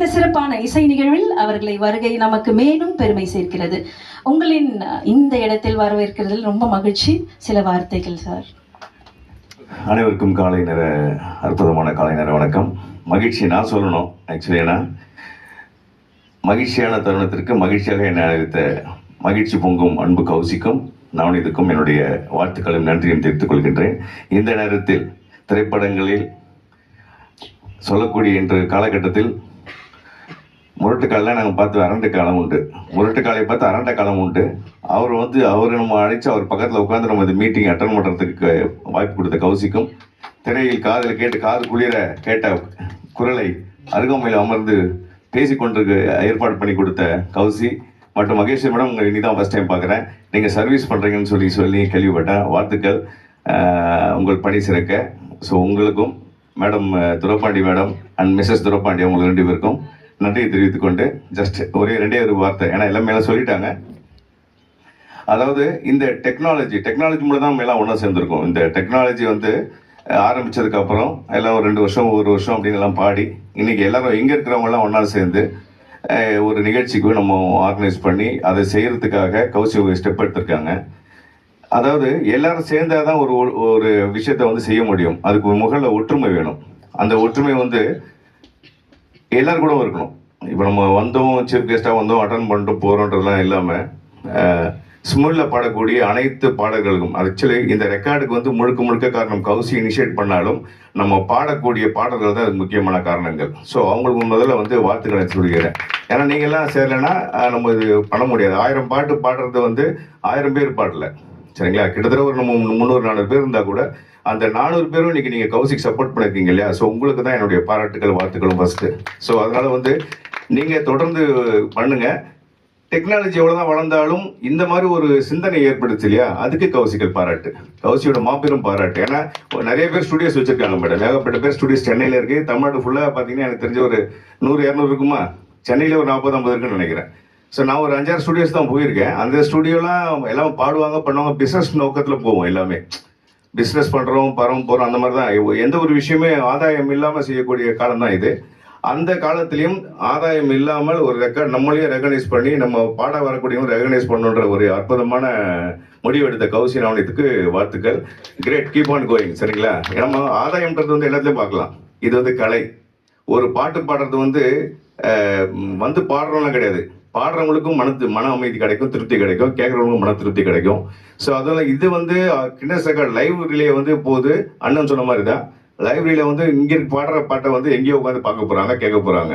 இந்த சிறப்பான இசை நிகழ்வில் அவர்களை வருகை நமக்கு மேலும் பெருமை சேர்க்கிறது. உங்களின் இந்த இடத்தில் வரவேற்கிறதில் ரொம்ப மகிழ்ச்சி. சில வார்த்தைகள் சார். அனைவருக்கும் காலை நேர அற்புதமான காலை நேர வணக்கம். மகிழ்ச்சி நான் சொல்லணும். ஆக்சுவலி ஏன்னா மகிழ்ச்சியான தருணத்திற்கு மகிழ்ச்சியாக என்னை அழைத்த மகிழ்ச்சி பொங்கும் அன்பு கௌசிக்கும் நவநீதுக்கும் என்னுடைய வாழ்த்துக்களும் நன்றியும் தெரிவித்துக் கொள்கின்றேன். இந்த நேரத்தில் திரைப்படங்களில் சொல்லக்கூடிய இன்று காலகட்டத்தில் முரட்டுக்காலெலாம் நாங்கள் பார்த்து அரண்ட காலம் உண்டு, முரட்டுக்காலை பார்த்து அரண்ட காலம் உண்டு. அவர் நம்ம அழைச்சி அவர் பக்கத்தில் உட்காந்து நம்ம இந்த மீட்டிங் அட்டன் பண்ணுறதுக்கு வாய்ப்பு கொடுத்த கௌசிக்கும், திரையில் காதில் கேட்டு காது குளிர கேட்ட குரலை அருகாமையில் அமர்ந்து பேசிக்கொண்டிருக்க ஏற்பாடு பண்ணி கொடுத்த கௌசி மற்றும் மகேஸ்வரி மேடம், உங்கள் இனி தான் ஃபஸ்ட் டைம் பார்க்குறேன். நீங்கள் சர்வீஸ் பண்ணுறீங்கன்னு சொல்லி கேள்விப்பட்டேன். வாழ்த்துக்கள், உங்கள் பணி சிறக்க. ஸோ உங்களுக்கும் madam Durapandi madam and Mrs Durapandi உங்களுக்கு 2 பேருக்கும் நன்றியை தெரிவித்துக் கொண்டு ஜஸ்ட் ஒரே 2 வார்த்தை, ஏன்னா எல்லாமே எல்லாம் சொல்லிட்டாங்க. அதாவது இந்த டெக்னாலஜி மூலம் தான் எல்லாம் ஒன்றா சேர்ந்துருக்கும். இந்த டெக்னாலஜி ஆரம்பித்ததுக்கு அப்புறம் எல்லாம் ஒரு 2 வருஷம் 1 வருஷம் அப்படின்னு எல்லாம் பாடி இன்னைக்கு எல்லாரும் இங்கே இருக்கிறவங்கலாம் ஒன்றா சேர்ந்து ஒரு நிகழ்ச்சிக்கு நம்ம ஆர்கனைஸ் பண்ணி அதை செய்கிறதுக்காக கௌசி ஸ்டெப் எடுத்திருக்காங்க. அதாவது எல்லாரும் சேர்ந்தாதான் ஒரு விஷயத்தை செய்ய முடியும். அதுக்கு முதல்ல ஒற்றுமை வேணும். அந்த ஒற்றுமை எல்லாரும் கூட இருக்கணும். இப்போ நம்ம வந்தோம், சீஃப் கெஸ்ட்டாக வந்தோம், அட்டன் பண்ணிட்டு போகிறோன்றதுலாம் இல்லாமல் ஸ்மூலில் பாடக்கூடிய அனைத்து பாடல்களுக்கும் ஆக்சுவலி இந்த ரெக்கார்டுக்கு முழுக்க காரணம் கௌசி இனிஷியேட் பண்ணாலும் நம்ம பாடக்கூடிய பாடல்கள் தான் அதுக்கு முக்கியமான காரணங்கள். ஸோ அவங்களுக்கு முதல்ல வாழ்த்துக்களை சொல்லிக்கிறேன். ஏன்னா நீங்கள்லாம் சேரலைன்னா நம்ம இது பண்ண முடியாது. 1000 பாட்டு பாடுறது 1000 பேர் பாடல, சரிங்களா? கிட்டத்தட்ட ஒரு நம்ம 300-400 பேர் இருந்தால் கூட அந்த 400 பேரும் இன்னைக்கு நீங்கள் கௌசிக்கு சப்போர்ட் பண்ணியிருக்கீங்க இல்லையா? ஸோ உங்களுக்கு தான் என்னுடைய பாராட்டுகள் வாழ்த்துக்களும் ஃபஸ்ட்டு. ஸோ அதனால் நீங்கள் தொடர்ந்து பண்ணுங்கள். டெக்னாலஜி எவ்வளோதான் வளர்ந்தாலும் இந்த மாதிரி ஒரு சிந்தனை ஏற்படுச்சு இல்லையா? அதுக்கு கௌசிகள் பாராட்டு, கௌசியோட மாபெரும் பாராட்டு. ஏன்னா நிறைய பேர் ஸ்டுடியோஸ் வச்சிருக்காங்க மேடம், ஏகப்பட்ட பேர் ஸ்டுடியோஸ் சென்னையில் இருக்குது. தமிழ்நாடு ஃபுல்லாக பார்த்தீங்கன்னா எனக்கு தெரிஞ்ச ஒரு 100-200 இருக்குமா? சென்னையில் ஒரு 40-50 இருக்குன்னு நினைக்கிறேன். ஸோ நான் ஒரு 5-6 ஸ்டுடியோஸ் தான் போயிருக்கேன். அந்த ஸ்டுடியோலாம் எல்லாம் பாடுவாங்க, பண்ணுவாங்க, பிஸ்னஸ் நோக்கத்தில் போவோம். எல்லாமே பிஸ்னஸ் பண்ணுறோம், போகிறோம், அந்த மாதிரி தான். எந்த ஒரு விஷயமே ஆதாயம் இல்லாமல் செய்யக்கூடிய காலம் தான் இது. அந்த காலத்திலையும் ஆதாயம் இல்லாமல் ஒரு ரெக்கார்ட் நம்மளையும் ரெகனைஸ் பண்ணி நம்ம பாட வரக்கூடியவங்க ரெகனைஸ் பண்ணுன்ற ஒரு அற்புதமான முடிவு எடுத்த கௌசி நவநீத்துக்கு வாழ்த்துக்கள். கிரேட், கீப் ஆன் கோயிங், சரிங்களா? நம்ம ஆதாயம்ன்றது எல்லாத்துலேயும் பார்க்கலாம். இது கலை. ஒரு பாட்டு பாடுறது பாடுறோம்லாம் கிடையாது. பாடுறவங்களுக்கும் மன அமைதி கிடைக்கும், திருப்தி கிடைக்கும், கேட்குறவங்களுக்கும் மன திருப்தி கிடைக்கும். ஸோ அதனால் இது கின்னஸ் ரெக்கார்ட் லைவ் ரிலே போகுது. அண்ணன் சொன்ன மாதிரி தான் லைப்ரரியில் இங்கே பாடுற பாட்டை எங்கேயோ உட்காந்து பார்க்க போகிறாங்க, கேட்க போகிறாங்க.